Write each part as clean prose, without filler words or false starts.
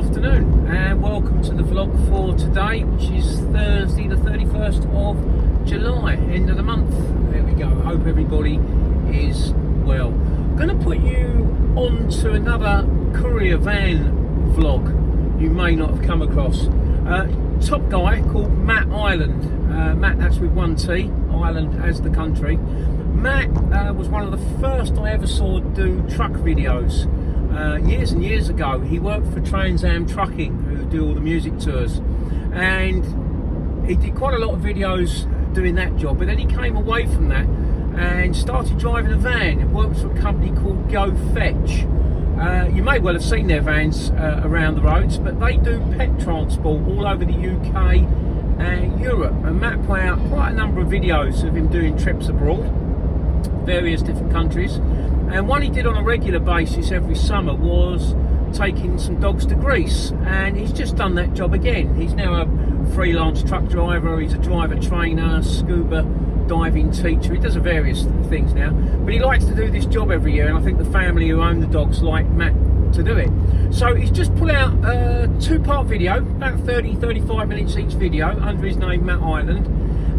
afternoon and welcome to the vlog for today, which is Thursday the 31st of July, end of the month. There we go. Hope everybody is well. I'm going to put you on to another Courier van vlog you may not have come across. Top guy called Matt Ireland. Matt, that's with one T, Ireland as the country. Matt was one of the first I ever saw do truck videos. Years and years ago. He worked for Trans Am Trucking, who do all the music tours, and he did quite a lot of videos doing that job, but then he came away from that and started driving a van and worked for a company called Go Fetch. You may well have seen their vans around the roads, but they do pet transport all over the UK and Europe, and Matt put out quite a number of videos of him doing trips abroad, various different countries. And one he did on a regular basis every summer was taking some dogs to Greece, and he's just done that job again. He's now a freelance truck driver, he's a driver trainer, scuba diving teacher. He does various things now, but he likes to do this job every year, and I think the family who own the dogs like Matt to do it. So he's just put out a two-part video, about 30-35 minutes each video, under his name Matt Ireland,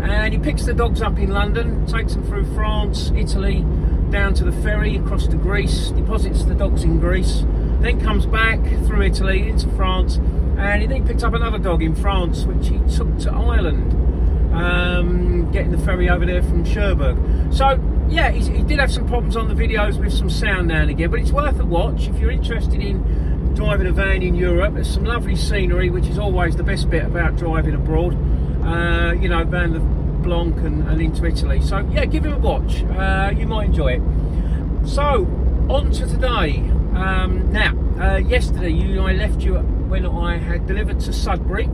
and he picks the dogs up in London, takes them through France, Italy, down to the ferry, across to Greece, deposits the dogs in Greece, then comes back through Italy into France, and he then picked up another dog in France, which he took to Ireland, getting the ferry over there from Cherbourg. So yeah, he did have some problems on the videos with some sound now and again, but it's worth a watch if you're interested in driving a van in Europe. There's some lovely scenery, which is always the best bit about driving abroad, you know, Van the Blanc and into Italy. So yeah, give him a watch, you might enjoy it. So on to today. Now yesterday I left you when I had delivered to Sudbury.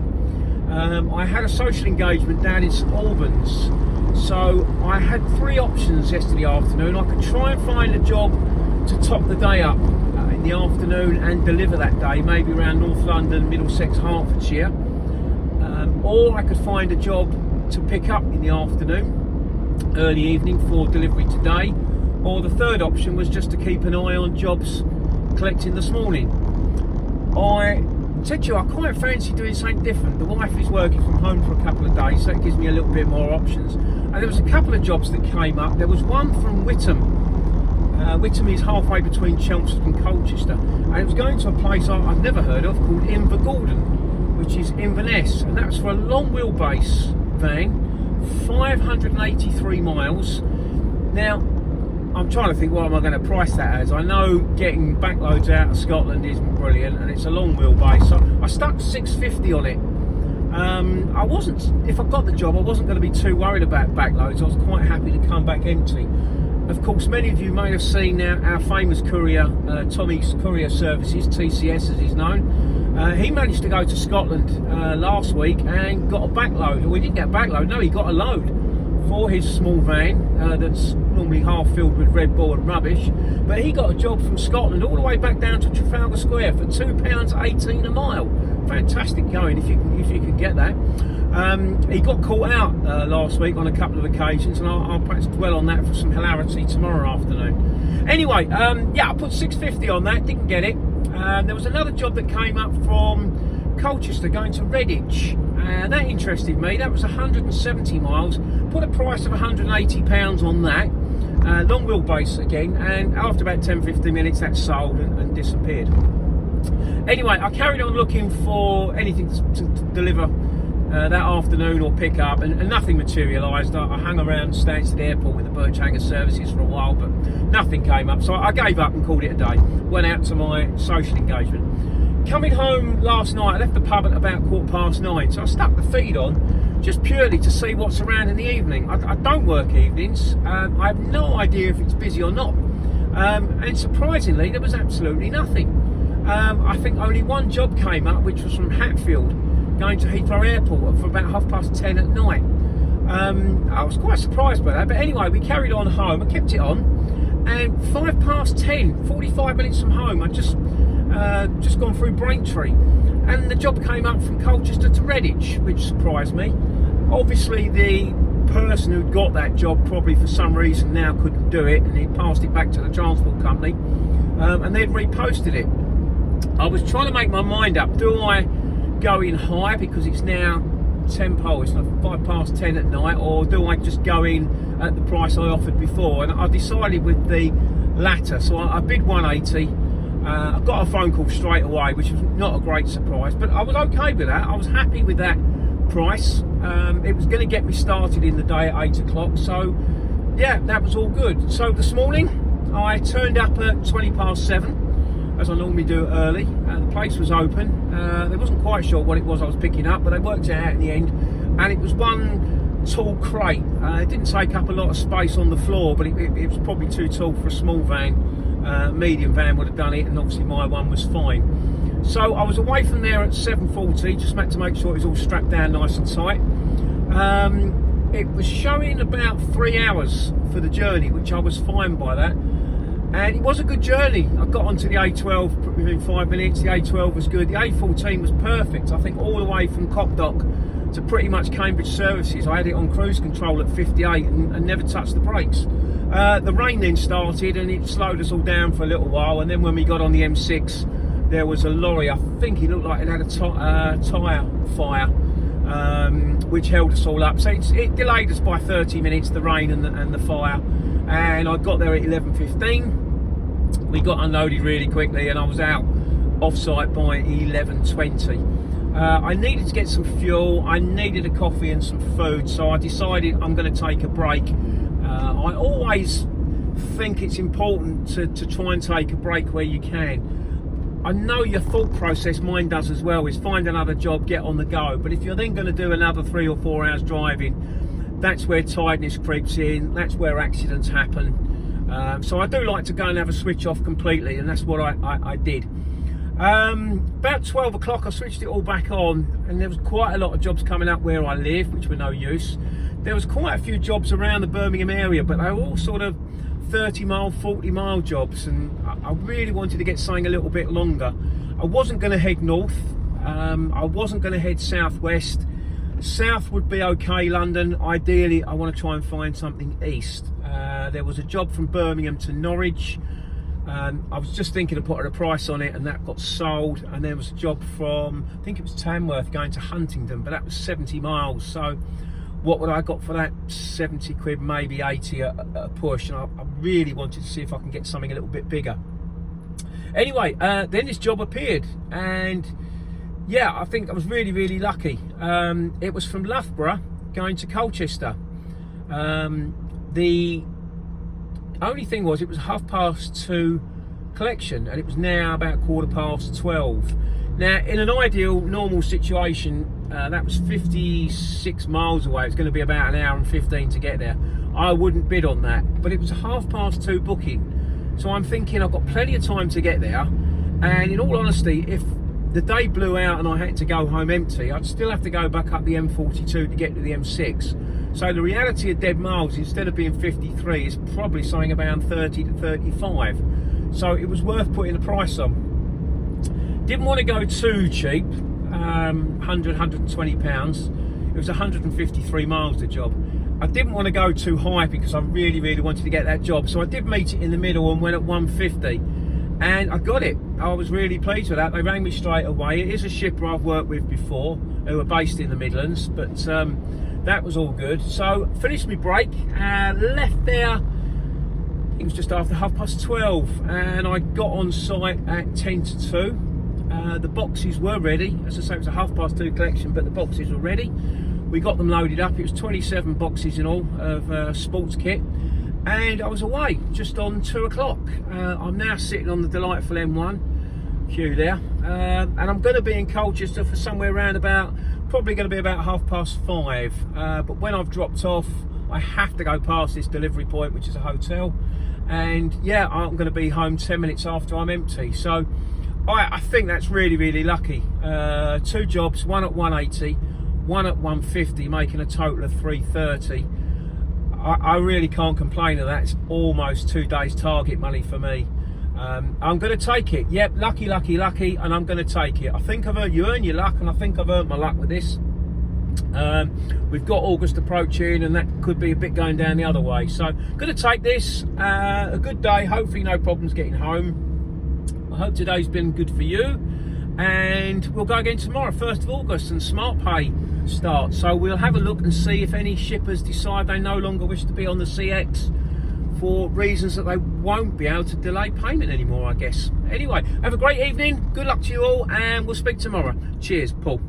I had a social engagement down in St Albans, so I had three options yesterday afternoon. I could try and find a job to top the day up in the afternoon and deliver that day, maybe around North London, Middlesex, Hertfordshire, or I could find a job to pick up in the afternoon, early evening for delivery today, or the third option was just to keep an eye on jobs collecting this morning. I said to you, I quite fancy doing something different. The wife is working from home for a couple of days, so that gives me a little bit more options. And there was a couple of jobs that came up. There was one from Whittam. Whittam is halfway between Chelmsford and Colchester, and it was going to a place I've never heard of called Invergordon, which is Inverness, and that was for a long wheelbase van, 583 miles. Now I'm trying to think, what am I going to price that as? I know getting backloads out of Scotland isn't brilliant, and it's a long wheelbase, so I stuck 650 on it. I wasn't, if I got the job, I wasn't going to be too worried about backloads. I was quite happy to come back empty. Of course, many of you may have seen our famous courier, Tommy's Courier Services, TCS as he's known. He managed to go to Scotland last week and got a backload. Well, he didn't get a backload, no, he got a load for his small van that's normally half filled with Red Bull and rubbish. But he got a job from Scotland all the way back down to Trafalgar Square for £2.18 a mile. Fantastic going if you can get that. He got caught out last week on a couple of occasions, and I'll perhaps dwell on that for some hilarity tomorrow afternoon. Anyway, yeah, I put 650 on that, didn't get it. There was another job that came up from Colchester going to Redditch, and that interested me. That was 170 miles, put a price of £180 on that, long wheelbase again, and after about 10-15 minutes that sold and disappeared. Anyway, I carried on looking for anything to deliver that afternoon or pick up, and nothing materialised. I hung around Stansted Airport with the Birchhanger services for a while, but nothing came up, so I gave up and called it a day. Went out to my social engagement. Coming home last night, I left the pub at about 9:15, so I stuck the feed on just purely to see what's around in the evening. I don't work evenings. I have no idea if it's busy or not, and surprisingly there was absolutely nothing. I think only one job came up, which was from Hatfield going to Heathrow Airport for about 10:30 at night. I was quite surprised by that, but anyway, we carried on home. I kept it on, and 10:05, 45 minutes from home, I'd just gone through Braintree, and the job came up from Colchester to Redditch, which surprised me. Obviously the person who'd got that job probably for some reason now couldn't do it, and he passed it back to the transport company, and they'd reposted it. I was trying to make my mind up. Do I go in high because it's now 10 it's like 10:05 at night, or do I just go in at the price I offered before? And I decided with the latter, so I bid 180. I got a phone call straight away, which was not a great surprise, but I was okay with that. I was happy with that price. It was going to get me started in the day at 8 o'clock, so yeah, that was all good. So this morning I turned up at 7:20, as I normally do early. The place was open. They wasn't quite sure what it was I was picking up, but they worked it out in the end, and it was one tall crate. It didn't take up a lot of space on the floor, but it was probably too tall for a small van. Medium van would have done it, and obviously my one was fine. So I was away from there at 7:40, just meant to make sure it was all strapped down nice and tight. It was showing about 3 hours for the journey, which I was fine by that. And it was a good journey. I got onto the A12 within 5 minutes. The A12 was good. The A14 was perfect. I think all the way from Copdock to pretty much Cambridge services. I had it on cruise control at 58 and never touched the brakes. The rain then started and it slowed us all down for a little while. And then when we got on the M6, there was a lorry. I think it looked like it had a tyre fire, which held us all up. So it delayed us by 30 minutes, the rain and the fire. And I got there at 11:15. We got unloaded really quickly and I was out off-site by 11:20. I needed to get some fuel, I needed a coffee and some food, so I decided I'm going to take a break. I always think it's important to try and take a break where you can. I know your thought process, mine does as well, is find another job, get on the go. But if you're then going to do another 3 or 4 hours driving, that's where tiredness creeps in, that's where accidents happen. So I do like to go and have a switch off completely, and that's what I did. About 12 o'clock I switched it all back on, and there was quite a lot of jobs coming up where I live, which were no use. There was quite a few jobs around the Birmingham area, but they were all sort of 30 mile, 40 mile jobs, and I really wanted to get something a little bit longer. I wasn't going to head north, I wasn't going to head southwest. South would be okay, London. Ideally I want to try and find something east. There was a job from Birmingham to Norwich. I was just thinking of putting a price on it, and that got sold. And there was a job from, I think it was Tamworth, going to Huntingdon, but that was 70 miles. So what would I got for that? 70 quid, maybe 80 at a push. And I really wanted to see if I can get something a little bit bigger. Anyway, then this job appeared, and yeah, I think I was really, really lucky. It was from Loughborough going to Colchester. The only thing was, it was 2:30 collection, and it was now about 12:15. Now, in an ideal, normal situation, that was 56 miles away. It's going to be about 1 hour and 15 to get there. I wouldn't bid on that, but it was a 2:30 booking. So I'm thinking I've got plenty of time to get there. And in all honesty, if the day blew out and I had to go home empty, I'd still have to go back up the M42 to get to the M6. So the reality of dead miles, instead of being 53, is probably something around 30 to 35. So it was worth putting a price on. Didn't want to go too cheap, 100, 120 pounds. It was 153 miles, the job. I didn't want to go too high because I really, really wanted to get that job. So I did meet it in the middle and went at 150. And I got it. I was really pleased with that. They rang me straight away. It is a shipper I've worked with before, who are based in the Midlands, but that was all good. So finished my break and left there. It was just after 12:30, and I got on site at 10 to 2. The boxes were ready. As I say, it was a 2:30 collection, but the boxes were ready. We got them loaded up. It was 27 boxes in all of sports kit. And I was away just on 2 o'clock. I'm now sitting on the delightful M1 queue there, and I'm going to be in Colchester for somewhere around about, probably going to be about 5:30. But when I've dropped off, I have to go past this delivery point, which is a hotel, and yeah, I'm going to be home 10 minutes after I'm empty. So I think that's really, really lucky. 2 jobs, one at 180, one at 150, making a total of 330. I really can't complain of that. It's almost 2 days target money for me. I'm going to take it. Yep, lucky, lucky, lucky, and I'm going to take it. I think you earn your luck, and I think I've earned my luck with this. We've got August approaching, and that could be a bit going down the other way. So, going to take this. A good day. Hopefully, no problems getting home. I hope today's been good for you, and we'll go again tomorrow, 1st of August, and Smart Pay starts. So we'll have a look and see if any shippers decide they no longer wish to be on the CX for reasons that they won't be able to delay payment anymore, I guess. Anyway, have a great evening, good luck to you all, and we'll speak tomorrow. Cheers, Paul.